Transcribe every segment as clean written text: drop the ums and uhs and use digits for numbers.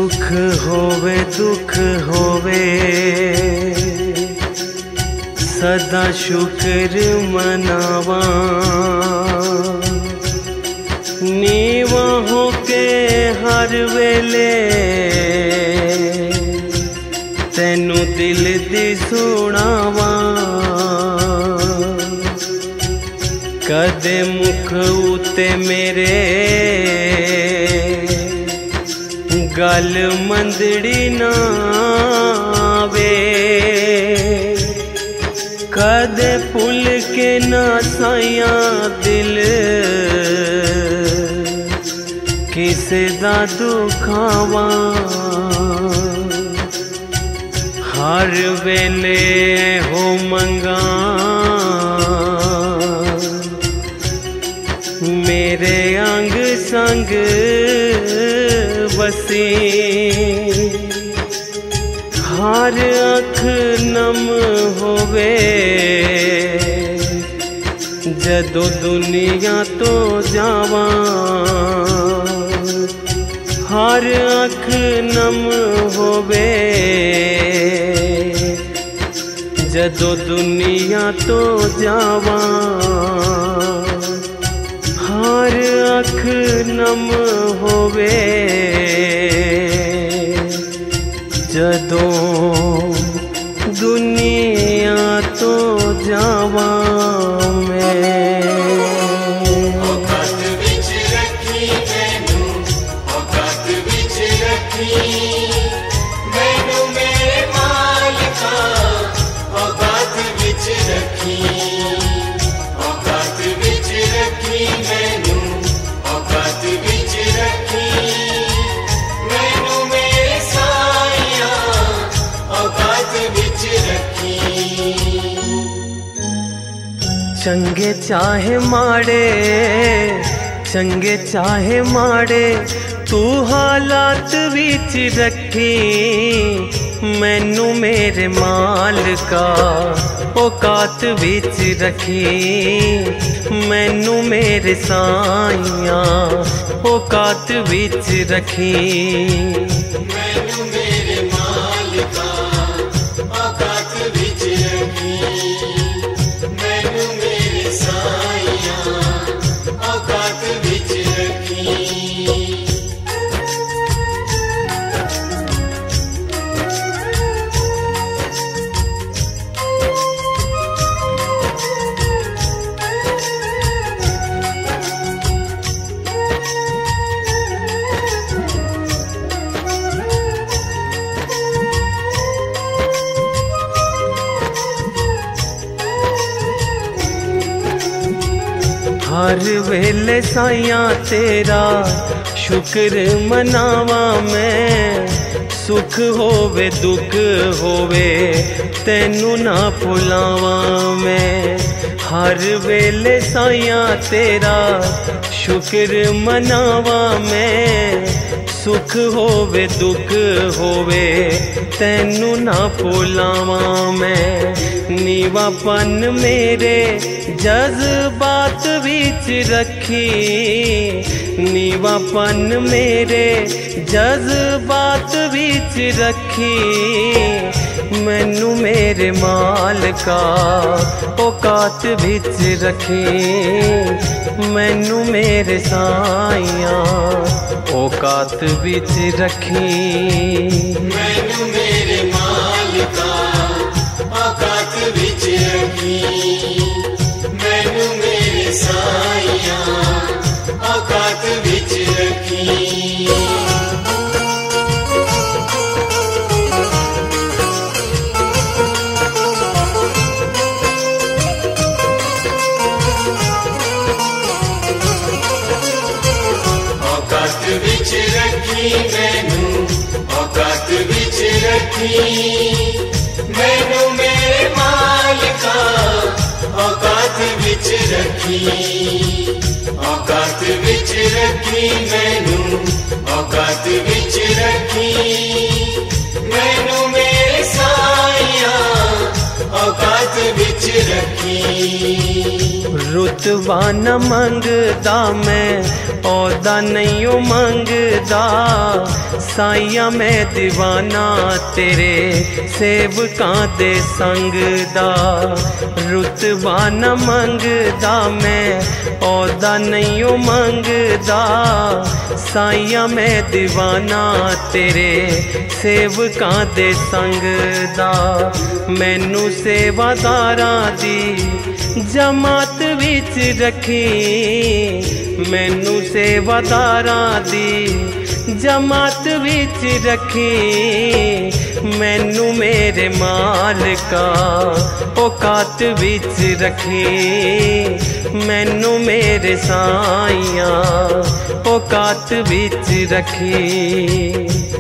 सुख होवे दुख होवे सदा शुक्र मनावा। नीवा होके हर वेले तेनू दिल दी सुनावा। कदे मुख उते मेरे गल मंदड़ी ना आवे। कदे भुल के ना साया दिल किसे दा दुखावा। हर वेले हो मंगा मेरे अंग संग बसी। हर अख नम होवे जदों दुनिया तो जावा। हर अख नम होवे जदों दुनिया तो जावा। हर अख नम होवे जदों दुनिया तो जावा। मैं औकात विच रखी मैनू, औकात विच रखी मैनू मेरे मालिका। औकात विच रखी, औकात विच रखी मैनू, औकात विच रखी मैनू मेरे साईया। औकात विच रखी। चंगे चाहे माड़े, चंगे चाहे माड़े तू हालात विच रखी मैनू मेरे मालिका। औकात विच रखी मैनू मेरे साईया। औकात विच रखी मैनू मेरे मालिका। औकात विच रखी मैनू मेरे साईया। औकात विच रखी। हर वेले साइया तेरा शुक्र मनावा मैं। सुख होवे दुख होवे तेनू ना भुलावा मैं। हर वेले साइया तेरा शुक्र मनावा मैं। सुख होवे दुख होवे तेनू ना भुलावा मैं। नीवापन मेरे जज्बात विच रखी। नीवापन मेरे जज्बात विच रखी मैनू मेरे मालिका। औकात विच रखी मैनू मेरे साईया। औकात विच रखी मैनू मेरे मालिका। औकात विच रखी मैनू मेरे साईया। औकात विच रखी। औकात विच रखी मैनू, औकात विच रखी मैनू मेरे मालिका। औकात विच रखी, औकात विच रखी मैनू। औकात विच रखी मैनू मेरे साईया। औकात विच रखी। रुतबा न मंगदा मैं औदा नहीं मंगदा साइया मैं दीवाना तेरे सेवकां दे संग दा। रुतबा न मंगदा मैं औदा नहीं मंगदा साइया मैं दीवाना तेरे सेवकां दे संग दा। मैनू सेवादारां दी जमात विच रखी, मैनू सेवादारां दी जमात विच रखी। मैनू मेरे मालिका औकात विच रखी, मैनू मेरे साइया औकात विच रखी।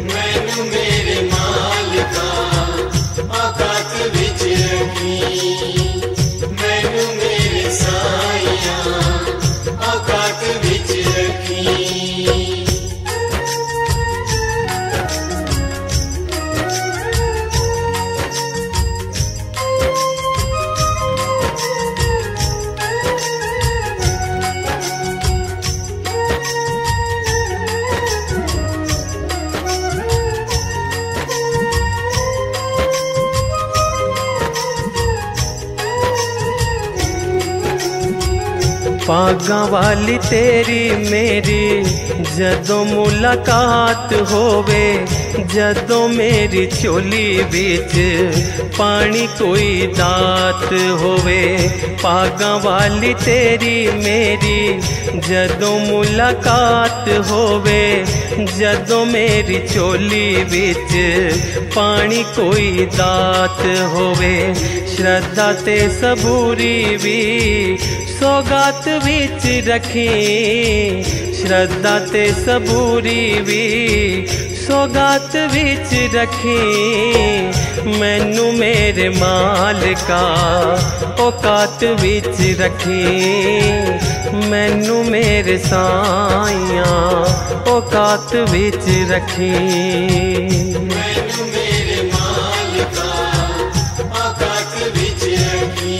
मैनू मेरे मालिका औकात विच रखी, मैनू मेरे साइया औकात विच रखी। पागां वाली तेरी मेरी जदों मुलाकात होवे, जदों मेरी चोली बिच पानी कोई दात होवे। पागां वाली तेरी मेरी जदों मुलाकात होवे, जदों मेरी चोली बिच पानी कोई दात होवे। श्रद्धा ते सबूरी भी सौगात विच रखी, श्रद्धा ते सबूरी भी सौगात विच रखी। मैनू मेरे मालिका औकात विच रखी, मैनू मेरे साइया औकात विच रखी। मैनू मेरे मालिका औकात विच रखी,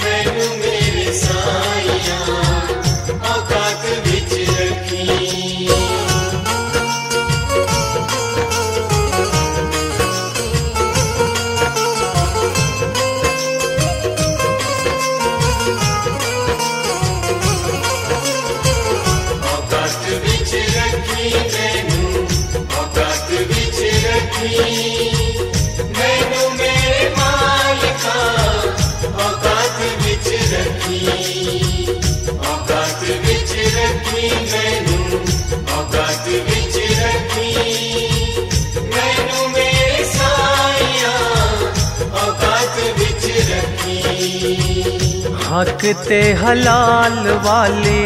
मैनू मेरे साइया औकात विच रखी। औकात विच रखी, मैनू औकात विच रखी, मैनू मेरे मालिका औकात विच रखी, औकात विच रखी, मैनू औकात विच रखी, मैनू मेरे साइया औकात विच रखी। हक ते हलाल वाली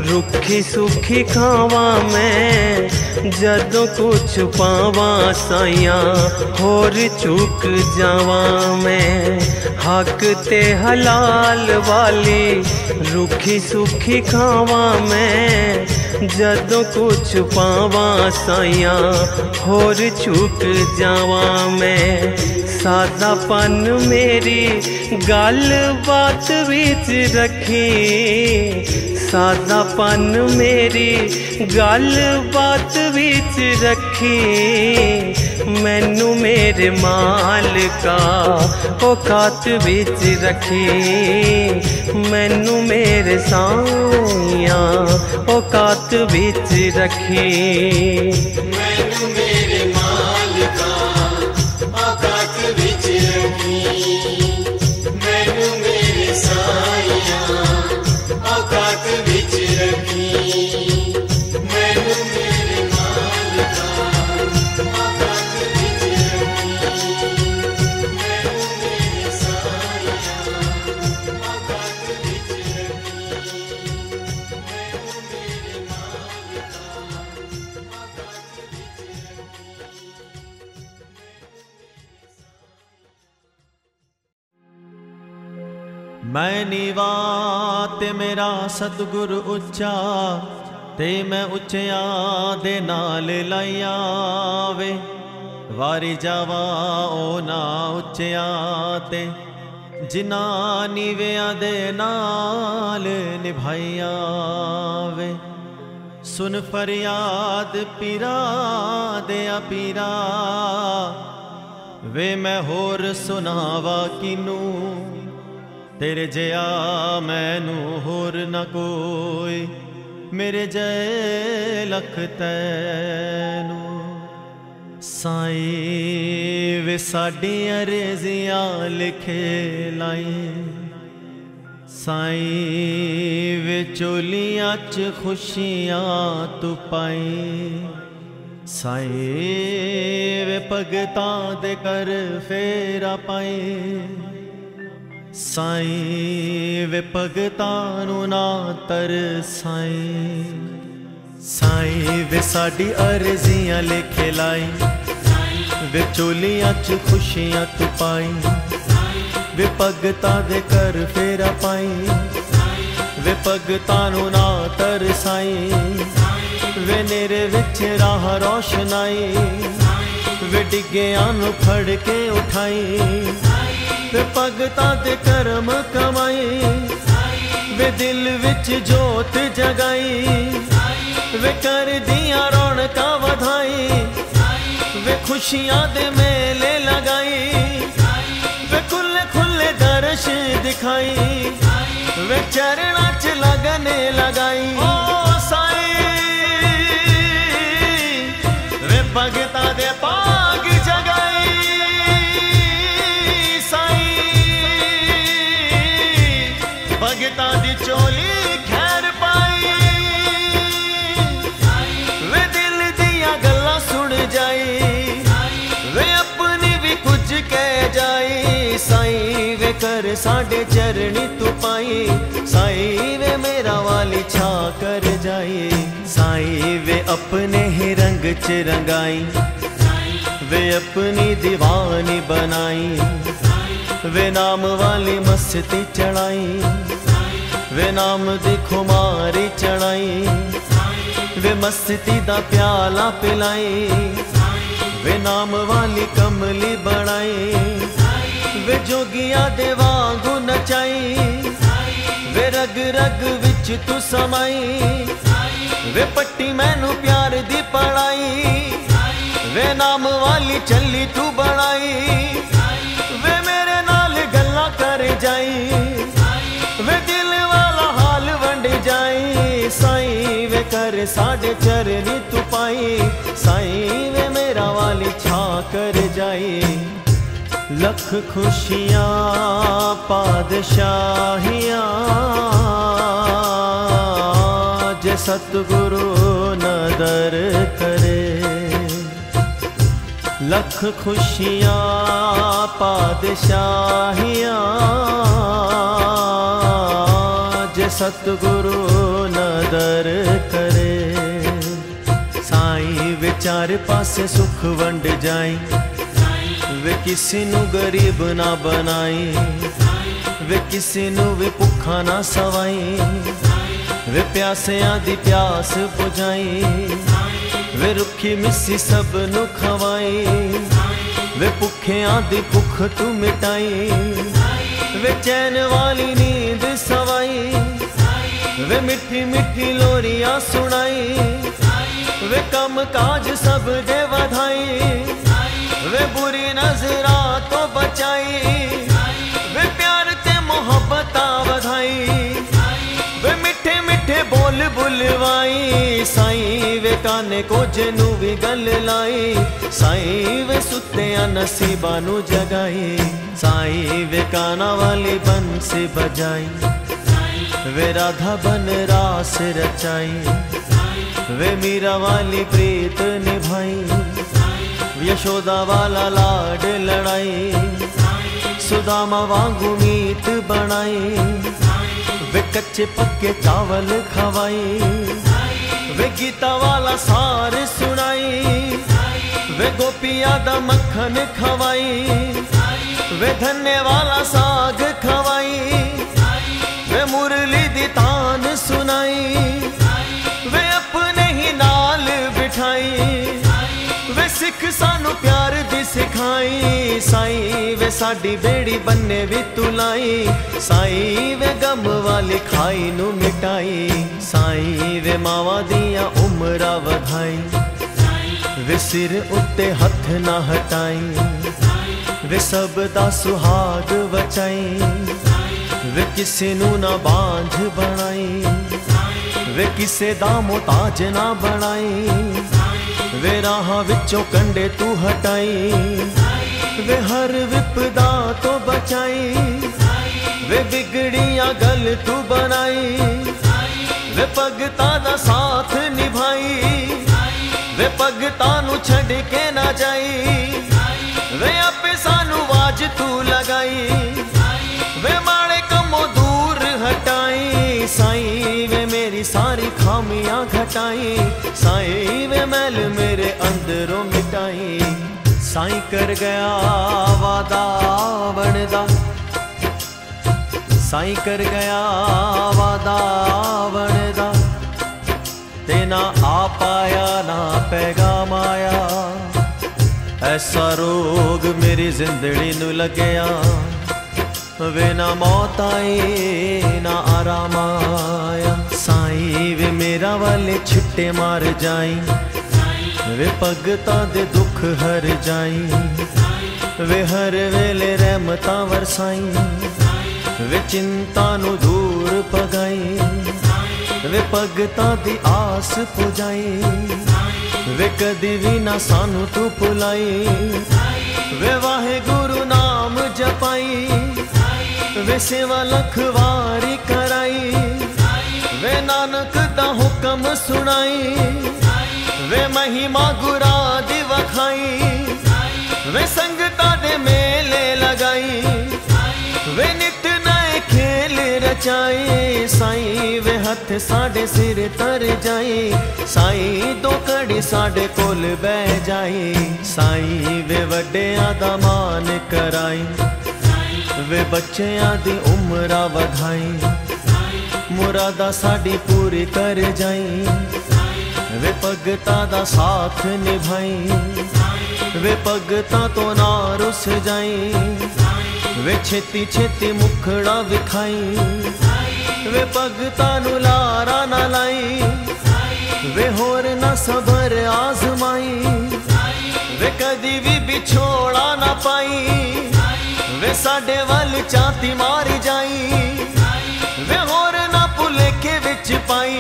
रुखी सुखी खावा मैं, जदों कुछ पावा साइया होर चुक जावा मैं। हक ते हलाल वाली रुखी सुखी खावा मैं, जदों कुछ पावा साइया होर चुक जावा मैं। सादापन मेरी गल बात विच रखी, सादापन मेरी गल बात विच रखी। मैनू मेरे मालिका औकात विच रखी, मैनू मेरे साइया औकात विच रखी। मैनू मेरे मालिका औकात विच रखी, मैनू मेरे साइया औकात विच रखी, मैनू मेरे मालिका औकात विच रखी, मैनू मेरे साइया औकात विच रखी, मैनू मेरे मालिका औकात विच रखी। मैं नीवा ते मेरा सतगुर उच्चा, ते मैं उच्चिया दे नाल लाइया वे। वारी जावा ओ ना उच्चिया ते जिना नीवियां दे नाल निभाइया वे। सुन फरियाद पीरा दिया पीरा वे, मैं होर सुनावा किनू तेरे जया मैनू होर न कोई, मेरे जय लख तैनू। साईं वे साडी अरेजियां लिखे लाई, साईं वे चोलियां च खुशियां तू पाई, साईं वे भगतां दे कर फेरा पाए, साईं वे भगतां नू ना तरसाई। साईं वे साडी अर्जियां लिखे लाई, वे चोलियां च खुशियां तू पाई, वे भगतां दे कर फेरा पाई, वे भगतां नू ना तरसाई। वे नेरे विच राह रोशनाई, वे डिग्गियां नू फड़ के उठाई, वे भगतां दे करम कमाई, वे दिल विच जोत जगाई, वे कर दियां रौनकां वधाई, वे खुशियां दे मेले लगाई, वे खुले खुले दर्श दिखाई, वे चरणां च लगन लगाई। ओ साईं वे भगतां दे भाग जगाई, साईं भगतां दी चोली खैर पाई, वे दिल दियां गल्लां सुन जाई, वे अपनी भी कुछ कह जाई। साईं वे कर साडे चरणी तू पाई, साईं वे मेरा वाली छा कर जाई। साईं वे अपने ही रंग च रंगाई, वे अपनी दीवानी बनाई, वे नाम वाली मस्ती चढ़ाई, वे नाम दी खुमारी चढ़ाई, वे मस्ती दा प्याला पिलाई, वे नाम वाली कमली बनाई, वे जोगिया दे वांगू नचाई, वे रग रग विच तू समाई, वे पट्टी मैनू प्यार दी पढ़ाई, वे नाम वाली चली तू बनाई, वे मेरे नाल गल्ला कर जाई, वे दिल वाला हाल वंड जाई। साईं वे कर साडे चरनी तू पाई, साईं वे मेरा वाली छा कर जाई। लख खुशियां पादशाहियां जे सतगुरु नदर करे, लख खुशियां पादशाहियां जे सतगुरु नदर करे। साईं विचार पासे सुख वंड जाई, वे किसी नू गरीब ना बनाई, वे किसी नू भी भुखा ना सवाई, वे प्यासियां दी प्यास बुझाई, वे रुखी मिस्सी सब नू खवाई, वे भुखियां दी भुख तू मिटाई, वे चैन वाली नींद सवाई, वे मिठी मिठी लोरियां सुनाई, वे कम काज सब दे वधाई, वे बुरी नजरा तो बचाई, वे प्यार ते मोहब्बत वधाई, वे मिठे मिठे बोल बुलवाई। साईं वे काने को जनू भी गल लाई, साईं वे सुत्तियां नसीबा नू जगाई, साईं वे काना वाली बंसी बजाई, वे राधा बन रास रचाई, वे मीरा वाली प्रीत निभाई, यशोदा वाला लाड लड़ाई, सुदामा वांगू मीत बनाई, वे कच्चे पक्के चावल खवाई, वे गीता वाला सार सुनाई, वे गोपिया दा मक्खन खवाई, वे धन्य वाला साग खवाई, वे मुरली दी तान सुनाई, वे अपने ही नाल बिठाई, वे सिख सानू प्यार दी सिखाई। निभाई। साईं वे साडी बेड़ी बन्ने भी तू लाई। साईं वे गम वाली खाई नू मिटाई। साईं वे मावां दियां उमरां वधाई। वे सिर उत्ते हथ ना हटाई। वे सब दा सुहाग बचाई। वे किसे नू ना बांझ बनाई। वे किसे दा मोहताज ना बनाई। वे राह विचों कंडे तू हटाई। वे हर विपदा तो बचाई। वे बिगड़ियां गल तू बनाई। वे भगतां दा साथ निभाई। वे भगतां नू छड़ के ना जाई। वे आपे सानू आवाज तू लगाई। वे माड़े कमों दूर हटाई। साईं वे मेरी सारी खामियां घटाई। साईं वे मैल मेरे अंदरों मिटाई। साईं कर गया वादा बनदा। साईं कर गया वादा बनदा। ते ना आ पाया ना पैगाम आया। ऐसा रोग मेरी जिंदड़ी नू लगया। वे ना मौत आई ना आराम आया। साईं वे मेरा वाले छिट्टे मार जाई। वे भगतां दे दुख हर जाई। वे हर वेले रहमतां वरसाई। वे चिंता नू दूर भगाई। वे भगतां दी आस पुजाई। वे कदी भी ना सानू तू भुलाई। वे वाहेगुरु नाम जपाई। वे सेवा लख वारी कराई। वे नानक दा हुक्म सुनाई। वे महिमा गुरा दी वखाई। वे संगतां दे मेले लगाई। वे नित नए खेल रचाई। साईं वे हथ साडे सिर तर जाई। साईं दो कड़ी साडे कोल बह जाई। साईं वे वड्डियां दा मान कराई। वे बच्चियां दी उमरां वधाई। मुरादा साडी पूरी कर जाई। वे भगतां दा साथ निभाई। वे भगतां तो ना रुस जाई। वे छेती छेती मुखड़ा विखाई। वे भगतां नू लारा ना लाई। वे होर ना सबर आजमाई। वे कदी भी बिछोड़ा ना पाई। वे साडे वल चाती मारी जाई। वे होर ना भुलेखे विच पाई।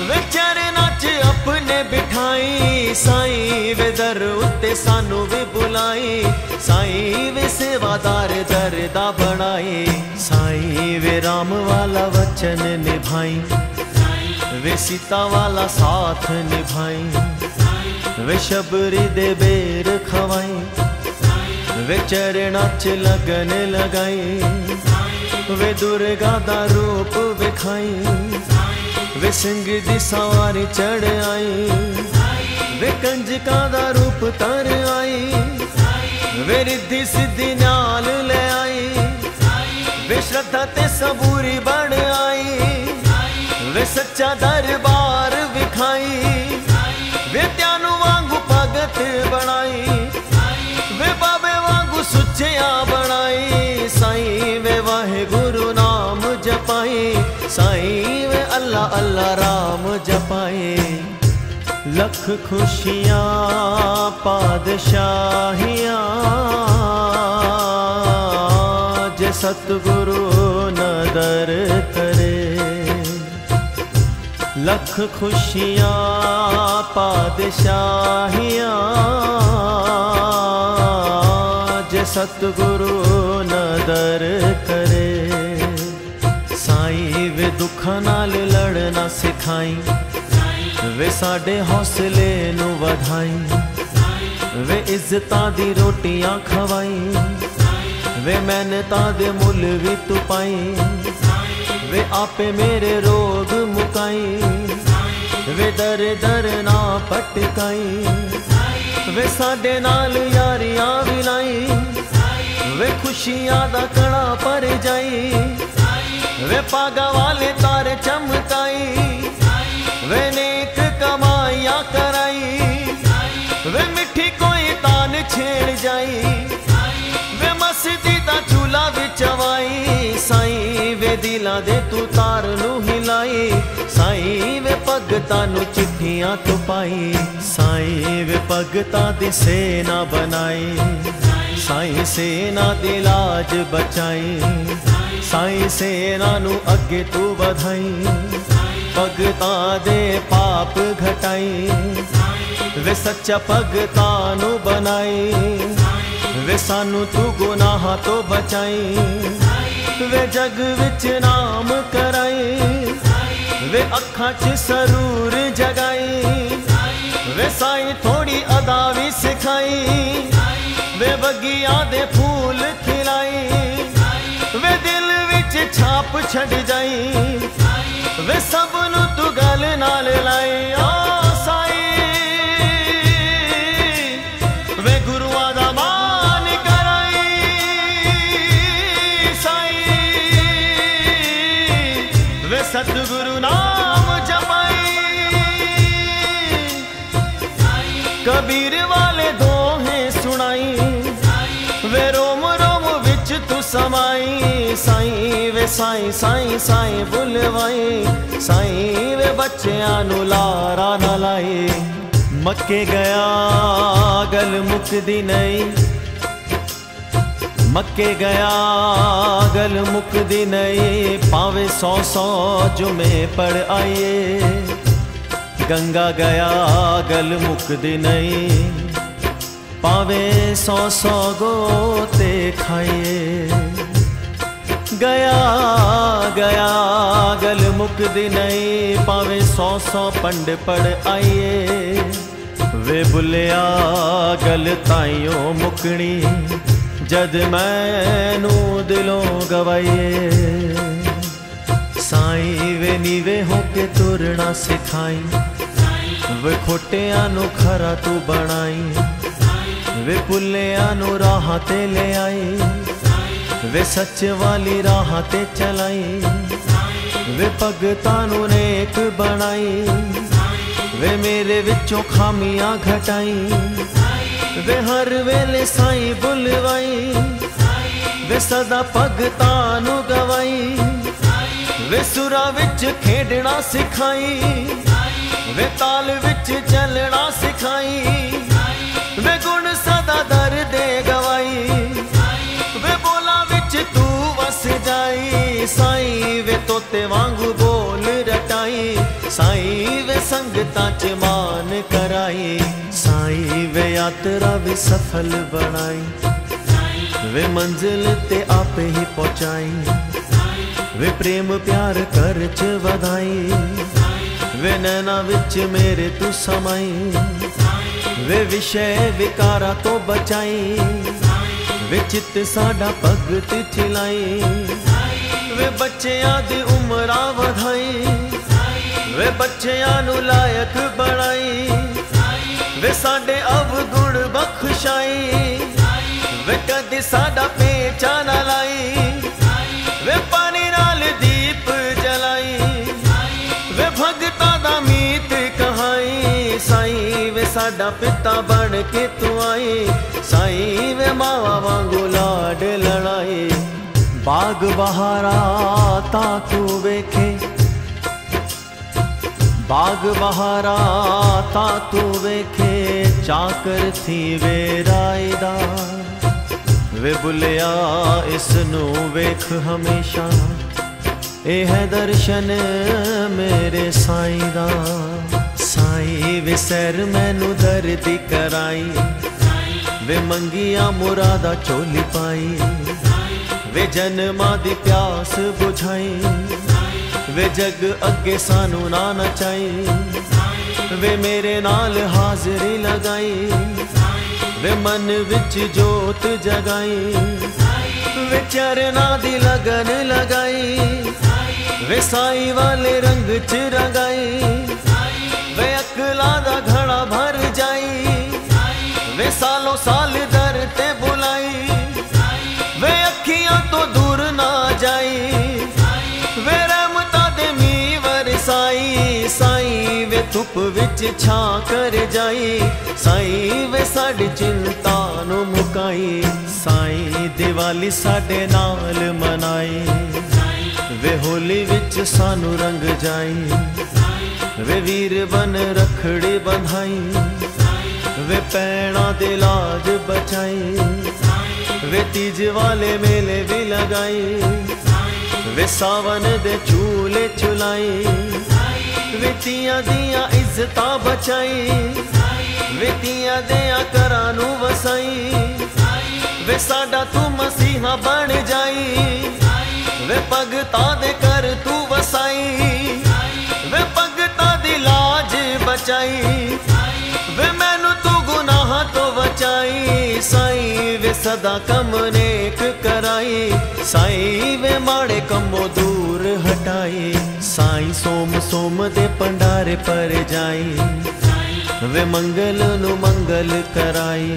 वे चरना च अपने बिठाई। साईं वे दर उत्ते सानू भी बुलाई। साईं वे सेवादार दर दा बनाई। साईं वे राम वाला वचन निभाई। वे सीता वाला साथ निभाई। वे शबरी दे बेर खवाई। वे चरना च लगन लगाई। वे दुर्गा दा रूप विखाई। वे सिंह दी सवारी चढ़ आई। वे कंजका दा रूप तर आई। वे रिद्धि सिद्धि नाल ले आई। वे श्रद्धा ते सबूरी बन आई। वे सच्चा दरबार विखाई। वे त्यानू वांगू भगत बनाई। वे बाबे वांगू सुचिया बनाई। साईं वे वाहेगुरु नाम जपाई। साईं वे अल्लाह अल्लाह राम जपाई। लख खुशियाँ पादशाहियाँ जे सतगुरु नदर करे। लख खुशियाँ पादशाहियाँ जे सतगुरु नदर करे। साईं वे दुखां नाल लड़ना सिखाई। वे साडे हौसले नू वधाई। वे इज्जतां दी रोटियां खवाई। वे मेहनतां दे मुल भी तू पाई। वे आपे मेरे रोग मुकाई। वे दर दर ना पटकाई। वे साडे नाल यारियां विलाई। वे खुशियां दा कड़ा पर जाई। वे पागा वाले तारे चमकाई। वे नेक कमाइयां कराई। वे मिठी कोई तान छेड़ जाई वे मस्ती दा झूला विचवाई साईं वे दिला दे तू तार नू हिलाई साईं वे भगतां नू चिट्ठियां तू पाई साईं वे भगतां दी सेना बनाई साईं सेना दी लाज बचाई साईं सेना नू अगे तू वधाई भगतां दे पाप घटाई वे सच्चा भगतां नू बनाई वे सानू तू गुनाह तो बचाई वे जग विच नाम कराई वे अखां च सरूर जगाई वे साईं थोड़ी अदा भी सिखाई वे बगिया दे फूल खिलाई वे दिल विच छाप छड़ जाई वे सब नू तू गल नाल लाई ओ साईं वे गुरुआ दा मान कराई साईं वे सतगुरु नाम जपाई कबीर वाले दोहे सुनाई वे रोम रोम विच तू समाई साईं वे साईं साईं साईं बुलवाई साईं वे बच्चियां नू लारा ना लाई मक्के गया गल मुकदी नहीं मक्के गया गल मुकदी नहीं पावे 100 जुमे पढ़ आइए गंगा गया गल मुकदी नहीं पावे 100 गोते खाइए गया गया गल मुकदी नहीं पावे 100 पंड पढ़ आइए वे बुलिया गल ताइयों मुकनी जद मैनू दिलों गवाइए साईं वे नीवे होके तुरना सिखाई वे खोटियां नू खरा तू बनाई वे पुलिया नू राह ते ले आई वे सच वाली राह ते चलाई वे भगतां नू नेक बनाई वे मेरे विचों खामियां घटाई वे हर वेले साईं बुलवाई वे सदा भगतां नू गवाई वे सुरा विच खेडना सिखाई वे ताल विच चलना सिखाई वे गुण सदा दर दे गवाई वे बोला विच तू वस जाई साईं वे तोते वांगू बोल रटाई साईं वे संगतां च मान कराई साईं वे यात्रा भी सफल बनाई वे मंजिल ते आपे ही पहुंचाई वे प्रेम प्यार कर च वधाई वे नैना विच मेरे तू समाई वे विषय विकारा तो बचाई वे चित साडा भगत चिलाई वे बच्चियां दी उमरा वधाई वे बच्चियां नू लायक बनाई वे साडे अवगुण बख्शाई वे कदी साडा पेचा ना लाई वे पानी नाल दीप जलाई वे भगतां दा मीत कहाई साईं वे साडा पिता बन के तू आई साईं वे मावा वांगू लाड लड़ाई बाग बहारा ता तू वेखे बाग बहारा ता तू वेखे चाकर थी वे रायदा वे बुलिया इसनू वेख हमेशा ए है दर्शन मेरे साईं दा साईं वे सैर मैनू दर्दी कराई वे मंगिया मुरादा चोली पाई वे जन्मा दी प्यास बुझाई वे जग अगे सानू ना नचाई वे मेरे नाल हाजरी लगाई वे मन विच जोत जगाई वे चरना दी लगन लगाई वे साईं वाले रंग च रंगाई वे अकला दा घड़ा भर जाई वे सालों साल दर ते बुलाई वे अखियां तो दूर ना जाई वे रहमतां दे मींह वरसाई साईं वे धुप विच छां कर जाई। साईं वे साडी चिंता नू मुकाई। साईं दिवाली साडे नाल मनाई। वे होली विच सानू रंग जाई। वे वीर बन रखड़ी बंधाई। वे पैणा दे लाज बचाई। वे तीज वाले मेले भी लगाई। वे सावन दे झूले झुलाई। वे तियां दियां इज्जतां बचाई। वे तियां दियां घरां नू वसाई। वे साडा तू मसीहा बन जाई। वे भगतां दे घर तू वसाई। वे भगतां दी लाज बचाई। वे मैनू तू गुनाह तो बचाई। साईं वे सदा कम नेक कराई। साईं वे माड़े कमों दूर हटाई। साईं सोम सोम दे भंडारे पर जाई। वे मंगल नु मंगल कराई।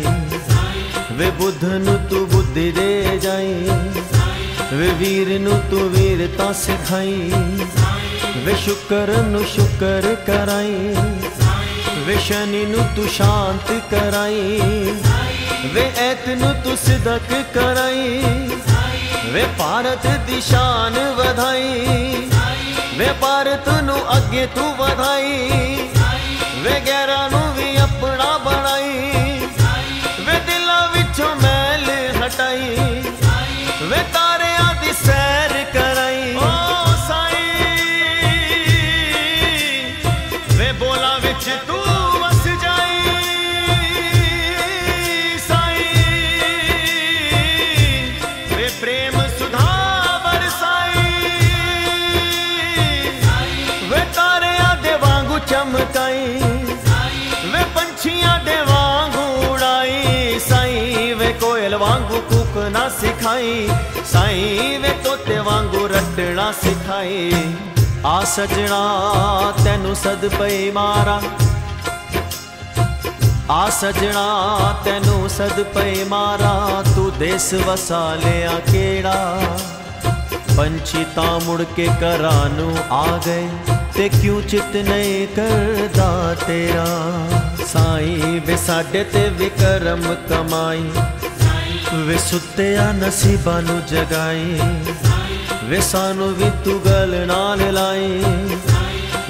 वे बुध नु तू बुद्धि दे जाई। वे वीर नु तू वीरता सिखाई। वे शुक्र नु शुक्र कराई। वे शनि नु तू शांत कराई। वे ऐत नु तू सिदक कराई। वे भारत दी शान वधाई। वे भारत नु अगे तू वधाई। वे गैरा नु भी अपना बनाई। वे दिला विचों मैल हटाई। वे तारियां दी सैर कराई। ओ साईं वे बोला विच तू वस जाई। साईं वे प्रेम सुधा बरसाई। वे तारियां दे वांगू चमकाई। वे पंछियां दे वांगू उड़ाई। साईं वे कोयल वांगू कूकना सिखाई। साईं वे तोते वांगू रटना सिखाई। आ सजना तेनू सद पई मारा। आ सजना तेनू सद पई मारा। तू देस वसा लिया केड़ा। पंछी तां मुड़ के घरां नू आ गए। ते क्यों चित नहीं करदा तेरा। साईं वे साडे ते विक्रम कमाई। वे सुत्तिया नसीबां नू जगाई। वे सानू भी तू गल नाल लाई।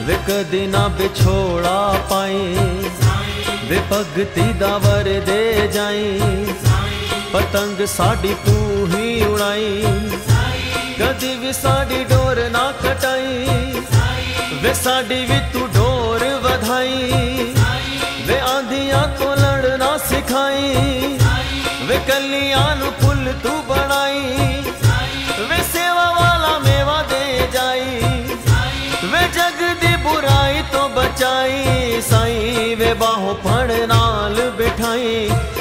वे कदी ना बिछोड़ा पाई। वे भगती दा वर दे जाई। पतंग साडी तू ही उड़ाई। कदी भी साडी डोर ना कटाई। वे साडी भी तू डोर वधाई। वे आंधियां तो लड़ना सिखाई। वे कलियां नू पुल तू बनाई। वे सेवा वाला मेवा दे जाई। वे जग दी बुराई तो बचाई। साईं वे बाहों फड़ नाल बिठाई।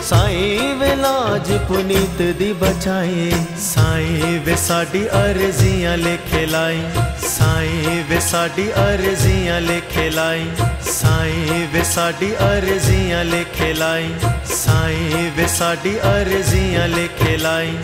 साईं वे लाज पुनीत दी बचाई। साईं वे साडी अर्जियां लिखे लाई। साईं वे साडी अर्जियां लिखे लाई। साईं वे साडी अर्जियां लिखे लाई। साईं वे साडी अर्जियां लिखे लाई।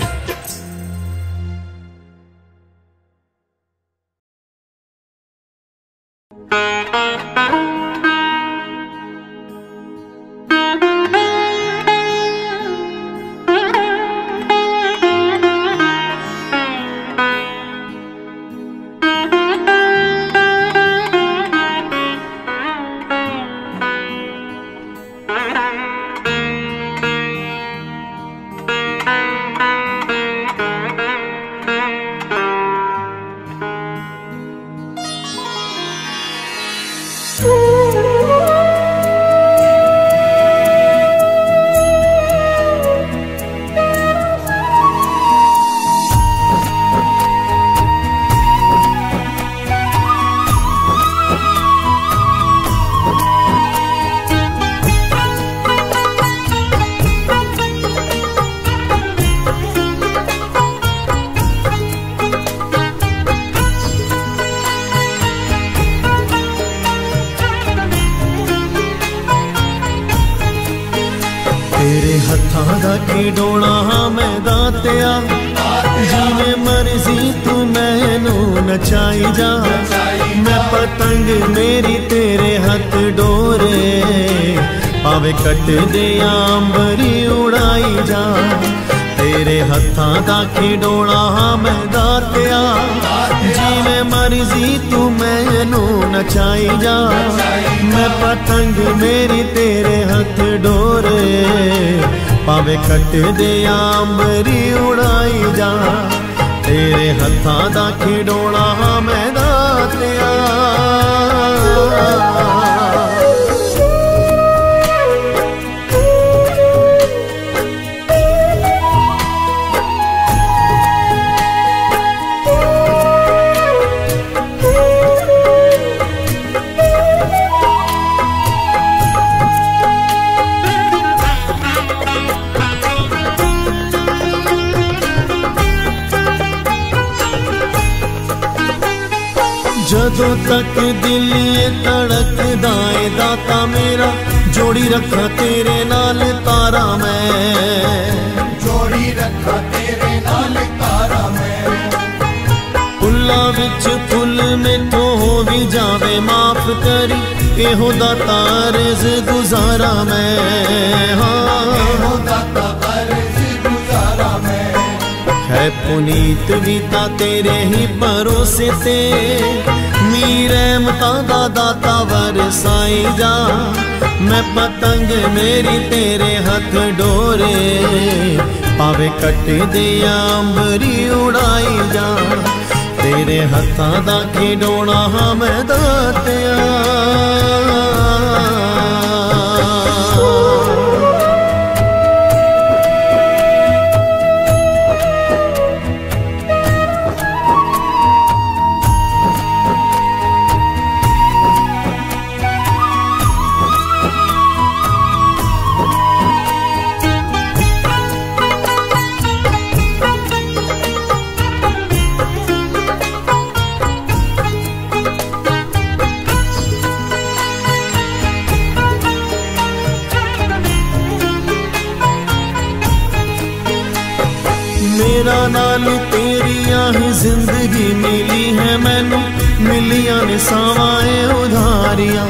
खिडौना मैं दातिया जिवें मर्जी तू मैनू नचाई जा। मैं पतंग मेरी तेरे हथ डोरे, भावे कट दे अंबरी उड़ाई जा। तेरे हत्थां दा खिडौना हाँ मैं दातिया, जिवें मर्जी तू मैनू नचाई जा। मैं पतंग मेरी तेरे हथ डोरे, भावे कट दे अंबरी उड़ाई जा। तेरे हत्थां दा खिडौना हाँ मैं दातिया। जदों तक दिल धड़कदा है दाता मेरा, जोड़ी रखा तेरे नाल तारा मैं, जोड़ी रखा तेरे नाल तारा मैं। फुल्लां विच फुल मैथों हो भी जावे माफ करी, एहो दाता अर्ज गुजारा मैं। हाँ एहो दाता अर्ज गुजारा मैं। है पुनीत गीता तेरे ही भरोसे ते, मीर रहमतां दा दाता वरसाई जा। मैं पतंग मेरी तेरे हथ डोरे, भावे कट दे अंबरी उड़ाई जा। तेरे हत्थां दा खिडौना हाँ मैं दातिया। मेरा नाल तेरिया ही जिंदगी मिली है मैनू, मिलिया ने सावाए उधारियां।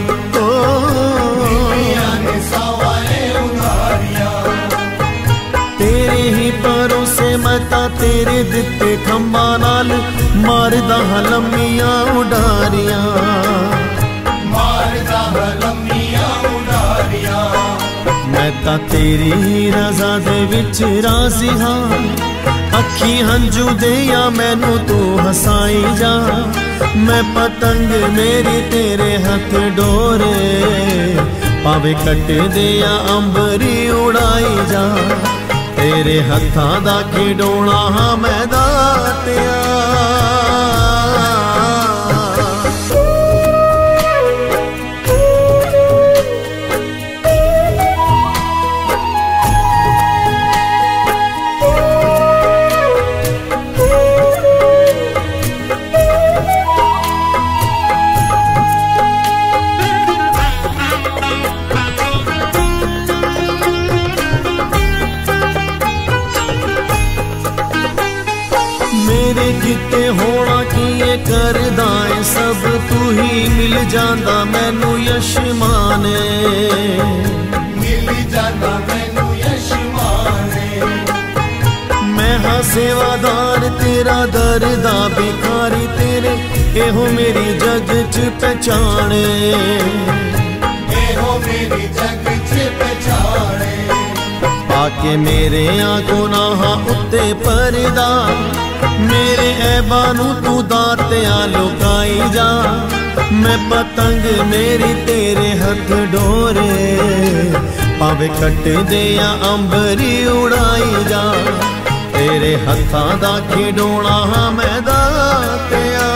तेरे ही भरोसे मैं ता तेरे दिते खंबा नाल, मारदा हां लम्मियां उडारियां, मारदा हां लम्मियां उडारियां। मैं ता तेरी ही रज़ा दे विच राज़ी हां, अखी हंजू दे या मैनू तू हसाई जा। मैं पतंग मेरी तेरे हथ डोरे, भावे कट दे या अंबरी उड़ाई जा। तेरे हत्थां दा खिडौना हाँ मैं दातिया। मेरे किते होना की ये करदा है सब, तू ही मिल जांदा मैनू यशमाने, मिल जांदा मैनू यशमाने। मैं हाँ सेवादार तेरा दरदा भिखारी तेरे, एहो मेरी जग च पहचाने, एहो मेरी जग च पहचाने। पाके मेरे गुनाहां उत्ते परदा, मेरे ऐबानू तू दातिया लुकाई जा। मैं पतंग मेरी तेरे हथ डोरे, भावे कट दे या अंबरी उड़ाई जा। तेरे हत्थां दा खिडौना हाँ मैं दातिया।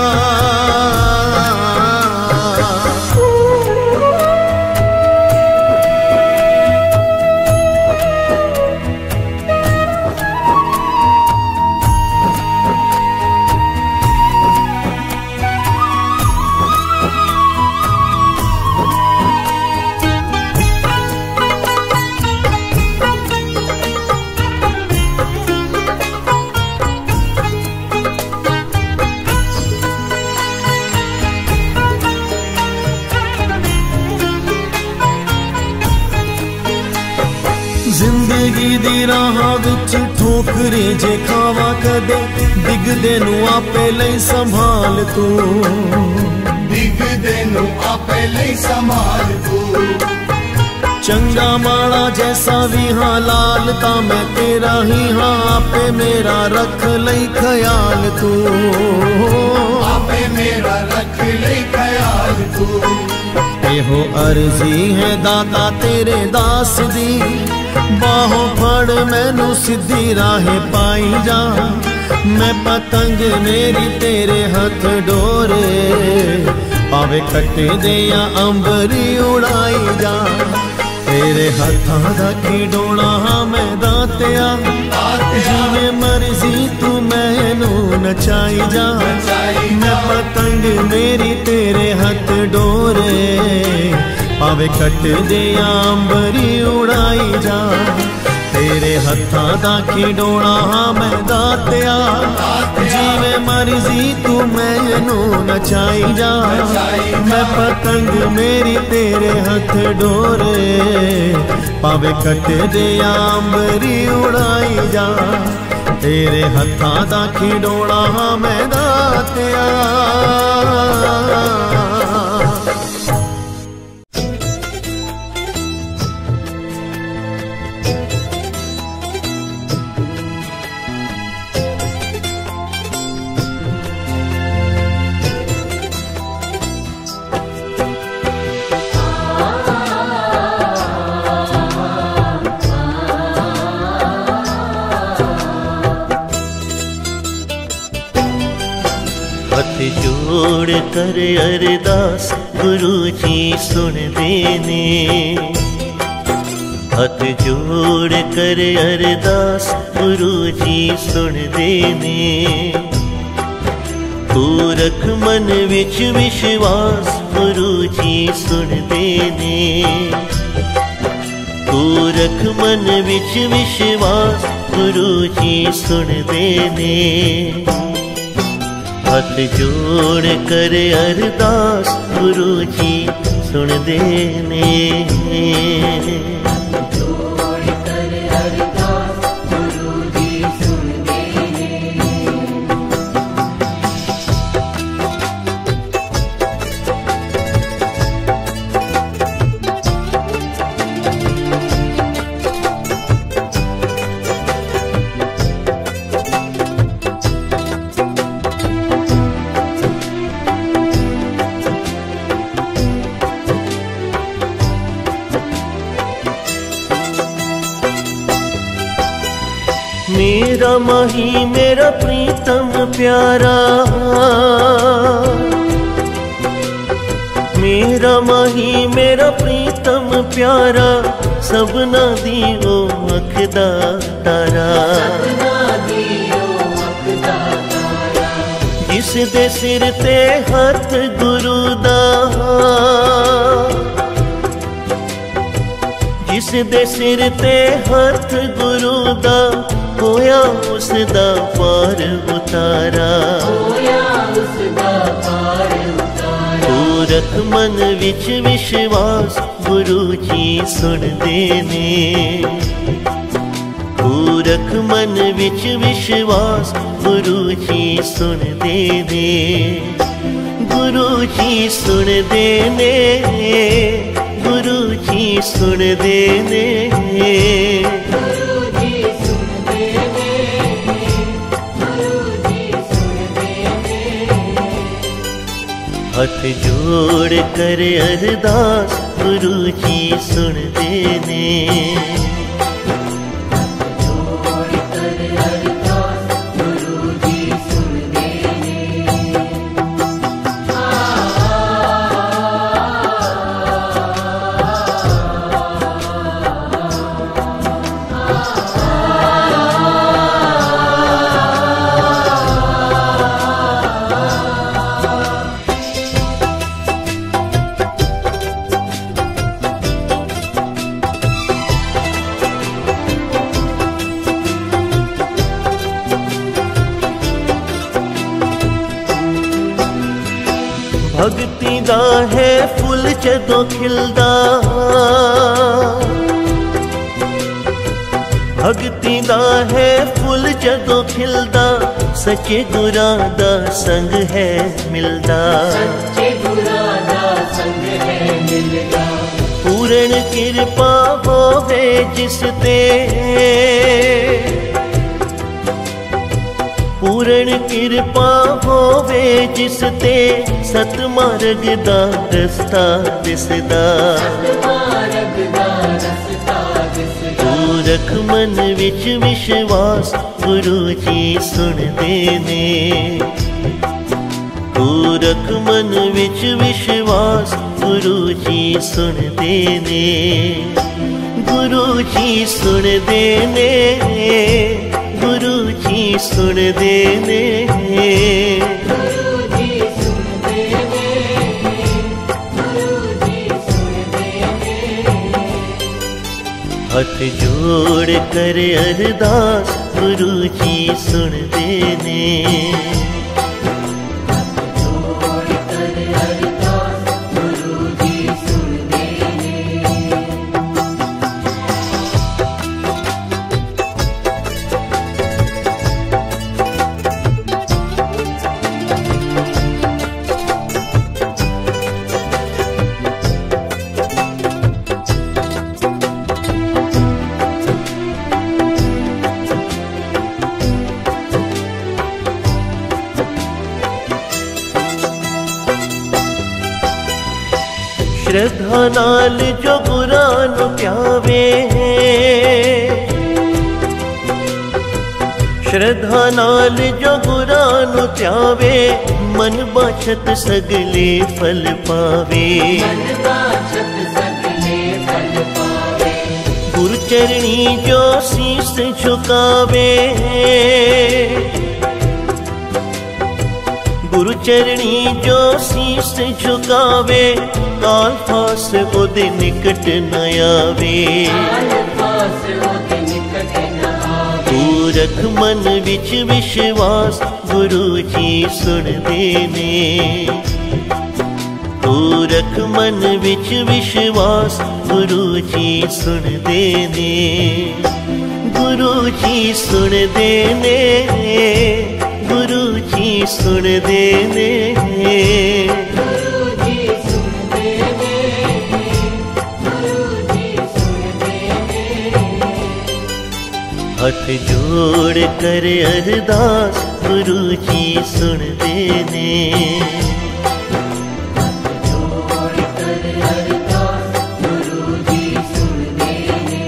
जिंदगी दी राह विच ठोकरे जे खावा कदे डिगदे नू आपे लई संभाल तू डिगदे नू आपे लई संभाल तू चंगा माड़ा जैसा भी हाँ लाल ता मैं तेरा ही हाँ आपे मेरा रख लई ख्याल तू आपे मेरा रख लई ख्याल तू एहो अर्जी है दाता तेरे दास दी बाहों फड़ मैनू सीधी राह पाई जा मैं पतंग मेरी तेरे हथ डोरे पावे कटे दे या अंबरी उड़ाई जा तेरे हथां दा खिडौना मैं दातिया जिवें मर्जी तू मैनू नचाई जा मैं पतंग मेरी तेरे हथ डोरे पावे कट दे अंबरी उड़ाई जा तेरे हथां दा खिडौना मैं दातिया जिवें मर्जी तू मैनू नचाई जा मैं पतंग मेरी तेरे हथ डोरे पावे कट दे अंबरी उड़ाई जा तेरे हथां दा खिडौना मैं दातिया जोड़ कर अरदास गुरु जी सुन देने हाथ जोड़ कर अरदास गुरु जी सुन देने तू रख मन विच विश्वास गुरु जी सुन देने तू रख मन विच विश्वास गुरु जी सुन देने हाथ जोड़ कर अरदास गुरु जी सुन देने जोड़ कर अरदास गुरु जी सुन देने मेरा माही मेरा प्रीतम प्यारा मेरा माही मेरा प्रीतम प्यारा सबना दी ओ अखदा तारा जिस दे सिर ते हथ गुरु दा जिस दे सिर ते हथ गुरु दा होया उसदा पार उतारा तू रख मन विच विश्वास गुरु जी सुन देने तू रख मन विच विश्वास गुरु जी सुन देने गुरु जी सुन देने गुरु जी सुन देने हाथ जोड़ कर अरदास गुरु जी सुन देने जोड़ कर अरदास गुरु जी सुन देने भगती दा है फुल जदों खिलदा भगती दा है फुल जदों खिलदा, सच्चे गुरां दा संग है मिलदा। सच्चे गुरां दा संग है मिलदा। पूर्ण किरपा होवे जिस ते, पूर्ण किरपा होवे जिस ते, सतमार्ग दा रस्ता दिसदा। सतमार्ग दा रस्ता दिसदा। तू रख मन विच विश्वास, गुरु जी सुनदे ने। तू रख मन विच विश्वास, गुरु जी सुनदे ने। गुरु जी सुनदे ने, गुरु जी सुनदे ने। गुरु जी सुनदे ने, गुरु जी सुनदे ने। हथ जोड़ कर अरदास, गुरु जी सुनदे ने। जोड़ कर अरदास, गुरु जी सुनदे ने। श्रद्धा नाल जो गुरां नूं प्यावे, श्रद्धा नाल जो गुरां नूं प्यावे, मन बाछत सगले फल पावे। मन बाछत सगले फल पावे। गुरु चरणी जो शीस झुकावे, गुरु चरणी जो शीस झुकावे, काल फास ओदे निकट न आवे। काल पास ओदे निकट न आवे। तू रख मन विच विश्वास, गुरु जी सुनदे ने। तू रख मन विच विश्वास, गुरु जी सुनदे ने। गुरु जी सुनदे ने, गुरु जी सुनदे ने। गुरु जी सुनदे ने, गुरु जी सुनदे ने। हथ जोड़ कर अरदास, गुरु जी सुनदे ने। जोड़ कर अरदास, गुरु जी सुनदे ने।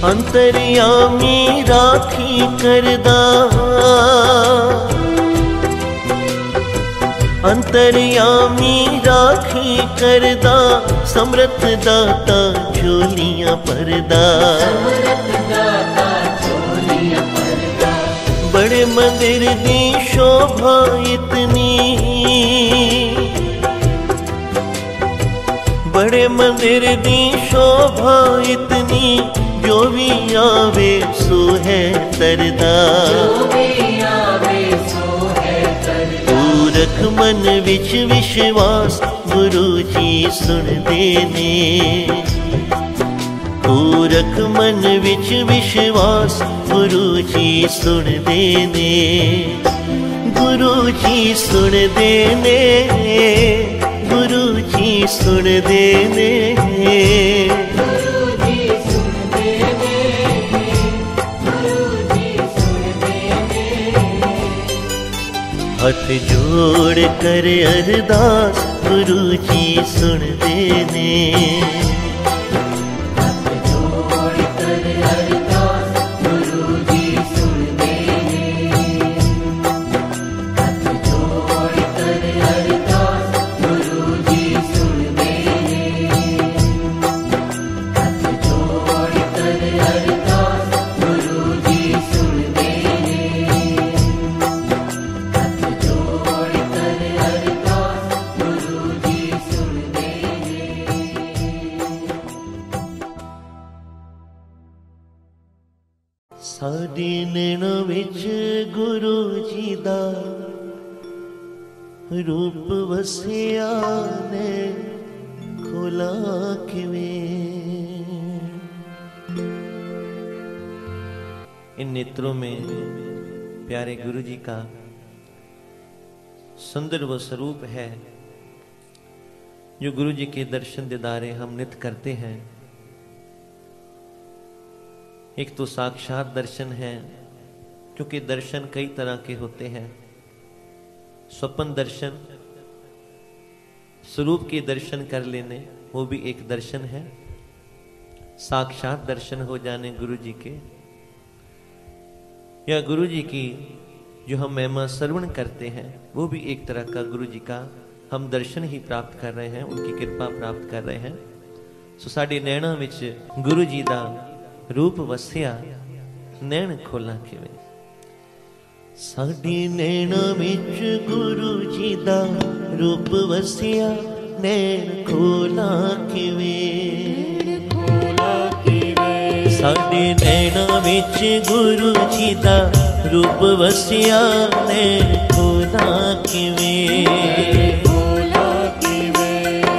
अंतर्यामी राखी करदा, अंतर्यामी राखी करदा, समर्थ दाता झोलियां भरदा। समर्थ दाता झोलियां भरदा। बड़े मंदिर दी शोभा इतनी, बड़े मंदिर दी शोभा इतनी, जो भी आवे सो है तरदा। जो भी आवे सो है तरदा। तू रख मन विच विश्वास, गुरु जी सुनदे ने। तू रख मन विच विश्वास, गुरु जी सुनदे ने। गुरु जी सुनदे ने, गुरु जी सुनदे ने। गुरु जी सुनदे ने, गुरु जी सुनदे ने। हथ जोड़ कर अरदास, गुरु जी सुनदे ने। जोड़ कर अरदास, गुरु जी सुनदे ने। जोड़ कर अरदास, गुरु जी सुनदे ने। जोड़ कर रूप वसिया ने खोला किवें। इन नेत्रों में प्यारे गुरु जी का सुंदर वो स्वरूप है जो गुरु जी के दर्शन दीदारे हम नित्य करते हैं। एक तो साक्षात दर्शन है, क्योंकि दर्शन कई तरह के होते हैं। स्वप्न दर्शन, स्वरूप के दर्शन कर लेने, वो भी एक दर्शन है। साक्षात दर्शन हो जाने गुरु जी के, या गुरु जी की जो हम महिमा श्रवण करते हैं, वो भी एक तरह का गुरु जी का हम दर्शन ही प्राप्त कर रहे हैं, उनकी कृपा प्राप्त कर रहे हैं। सो साडे नैणा विच गुरु जी दा रूप वसिया, नैण खोला किवें। साडे नैणा विच गुरु जी दा रूप वसिया, नैण खोला किवें। साडे नैणा विच गुरु जी दा रूप वसिया, नैण खोला किवें।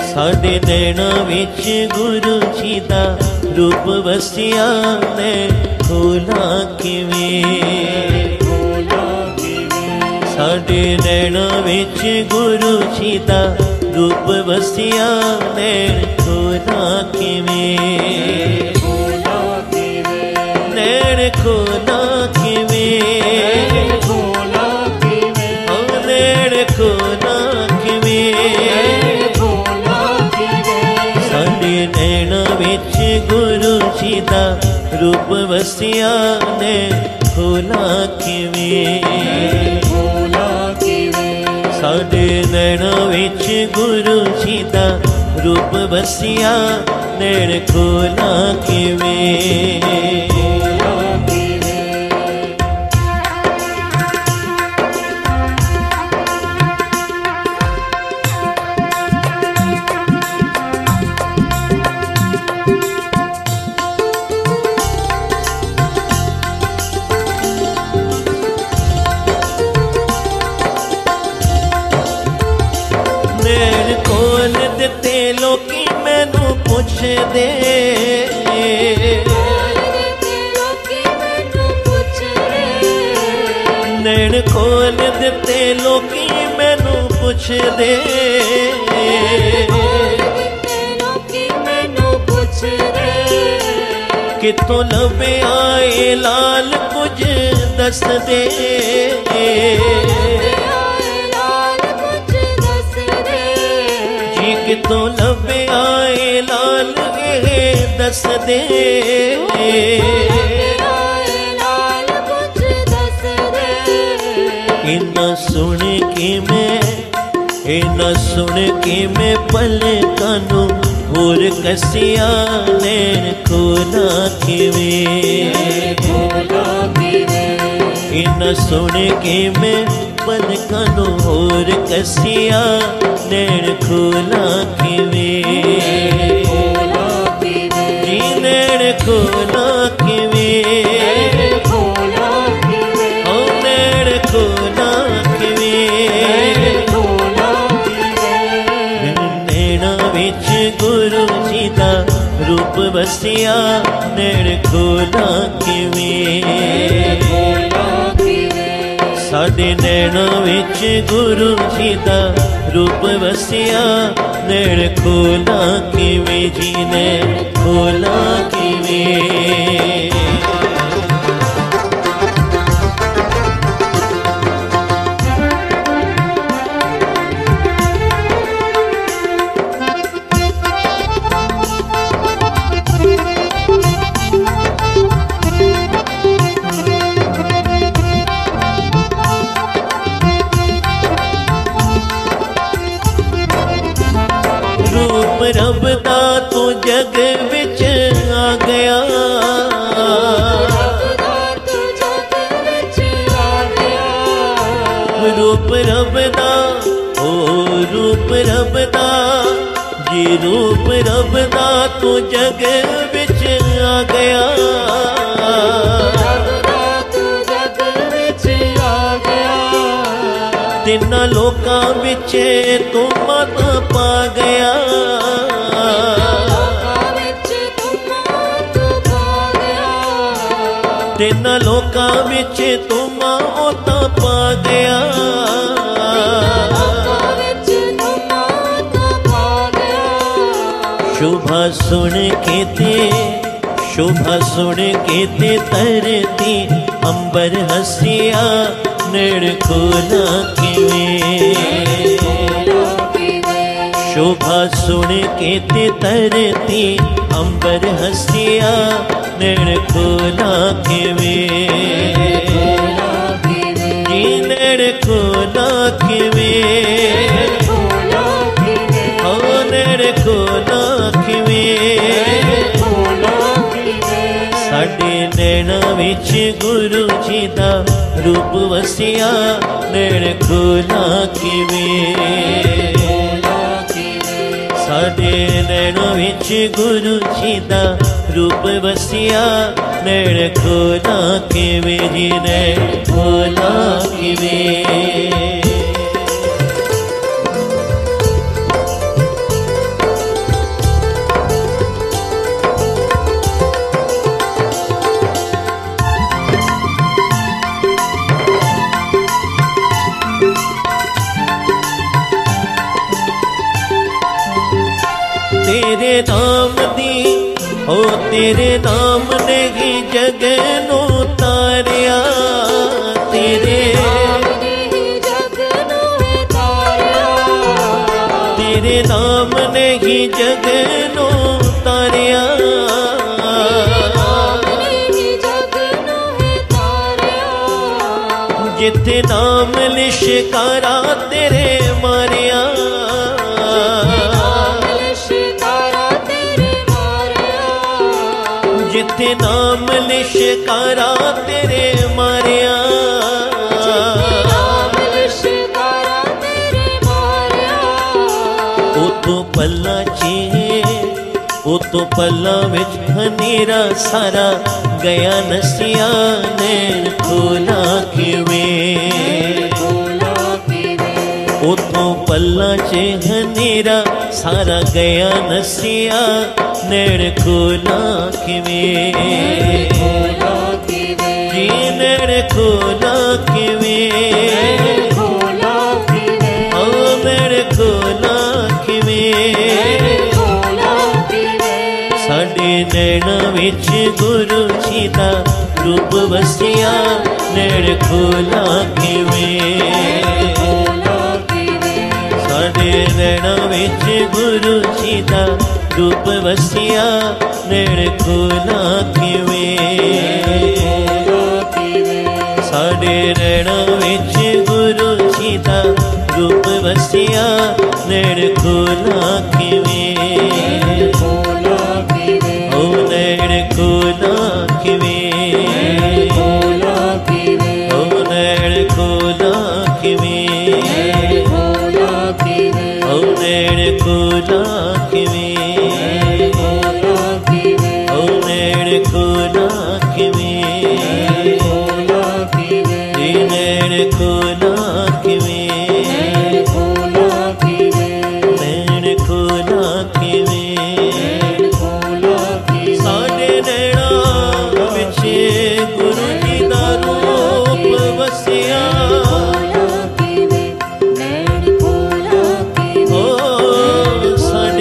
साडे नैणा विच गुरु जी दा रूप वसिया, नैण खोला किवें। साडे नैणा विच गुरु जी दा रूप वसिया, नैण खोला किवें। नैण खोला किवें। नैण खोला किवें। साडे नैणा विच गुरु जी दा रूप वसिया, नैण खोला किवें। साडे नैणा विच गुरु जी दा रूप वसिया, नैण खोला किवें। लोकी मैनू पुछदे, नैण खोल दिते लोकी मैनू पुछदे। कितों लभे आए लाल कुछ दस दे। कितों लभे आए लाल दस दे। इन्ना सुन के मैं पलकां नू होर कसिया, नैण खोला किवें। इन्ना सुन के मैं पलकां नू होर कसिया, नैण खोला किवें। जी नैण खोला किवें। ओ नैण खोला किवें। नैणा विच गुरु जी दा रूप वसिया, नैण खोला किवें। साडे नैणा विच गुरु जी दा रूप वसिया, नैण खोला किवें। जी नैण खोला किवें। रब दा तू जग विच आ गया। रूप रब दा, ओ रूप रब दा, जी रूप रब दा तू जग विच आ गया। तिन्ना लोकां विच तू मत पा गया, तिन्ना लोकां विच तू मत पा गया। शोभा सुन के ते, शोभा सुन के ते तरती अंबर हसिया नैण खोला किवें। शोभा सुन के ते तरती अंबर हसिया नैण खोला किवें। जी नैण खोला किवें, नैण खोला साडे नैना विच गुरु जी दा रूप वसिया नैण खोला किवें। साडे नैना विच गुरु जी दा रूप वसिया नैण खोला किवें। जी नैण खोला किवें। तेरे नाम दी ओ तेरे नाम ने ही जग नू तारिया। तेरे तेरे नाम ने ही जग नू तारिया। जिथे नाम लिशकारा तेरे मारिया। जिथे नाम लिशकारा तेरे मारिया। ओ तो पल्ला चे, ओ तो पल्ला विच हनेरा सारा गया नसिया नैण खोला किवें। ओ तो पल्ला चे हनेरा सारा गया नसिया नैण खोला किवें। जी नैण खोला किवें। ओ नैण खोला किवें। साडे नैना विच गुरु जी दा रूप वसिया नैण खोला किवें। साडे नैना विच गुरु जी दा रूप वसिया नैण खोला किवें। साडे नैना विच गुरु जी दा रूप वसिया नैण खोला किवें। ओ नैण खोला किवें। ओ नैण खोला किवें। ओ नैण खोला किवें। साडे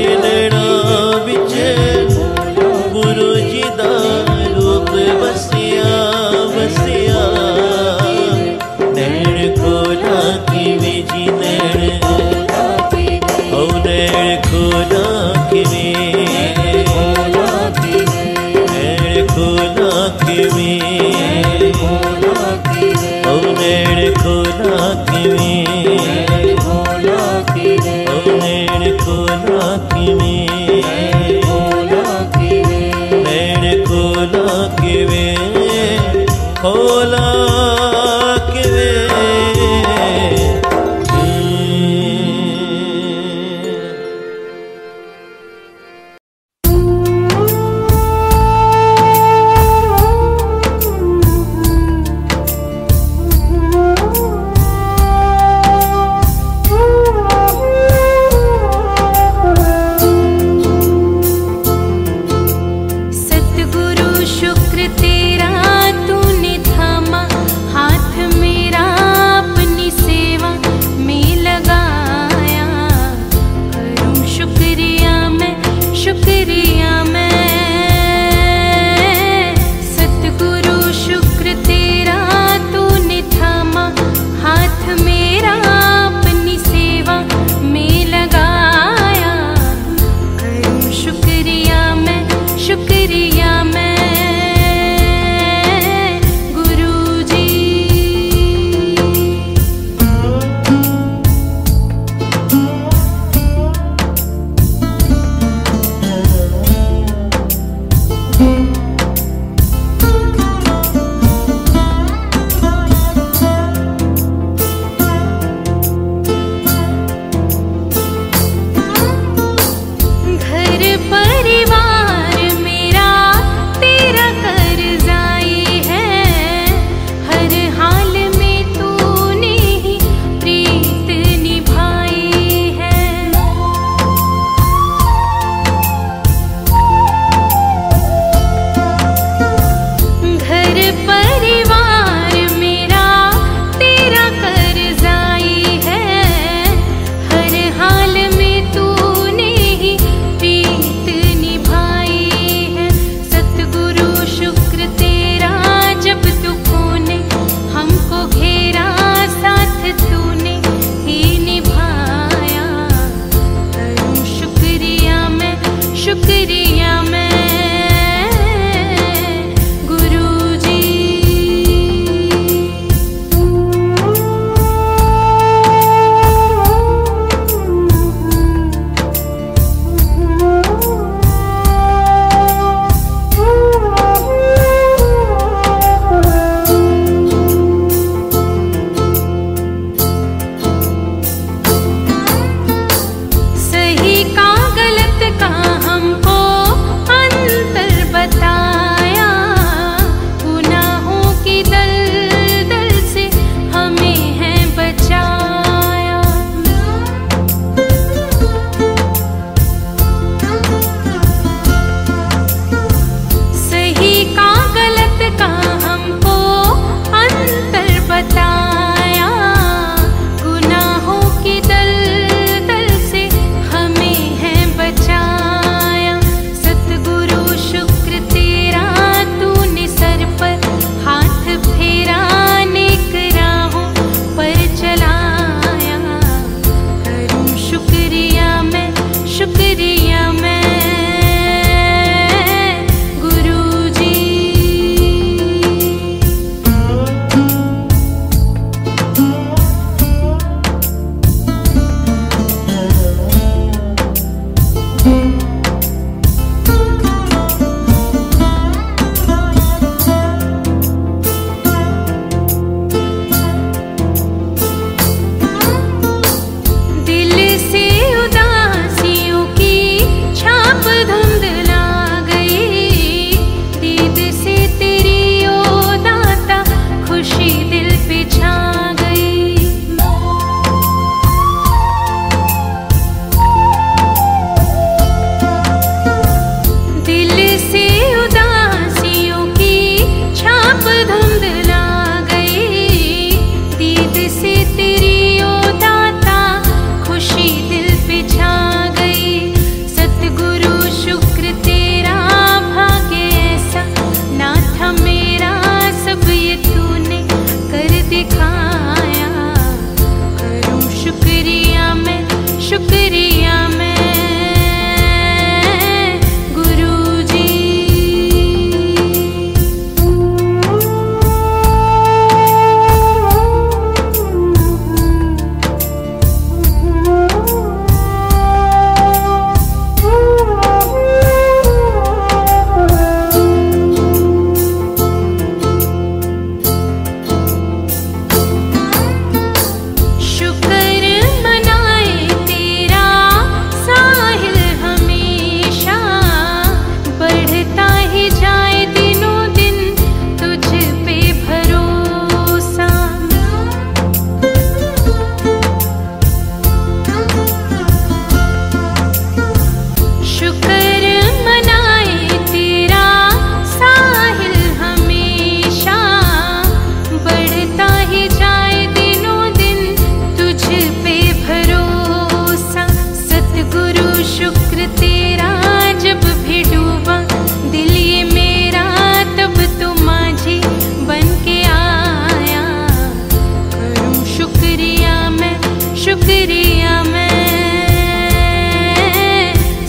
शुक्रिया मैं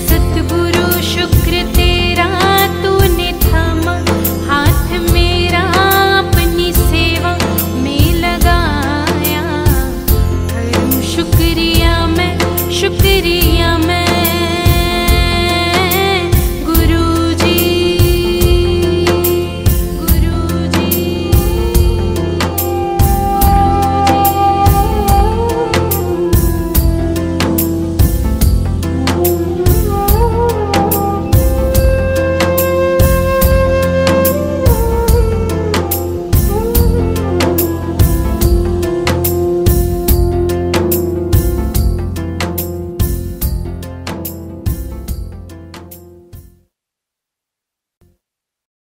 सतगुरु शुक्र तेरा तूने थामा हाथ मेरा अपनी सेवा में लगाया। करूं शुक्रिया मैं शुक्रिया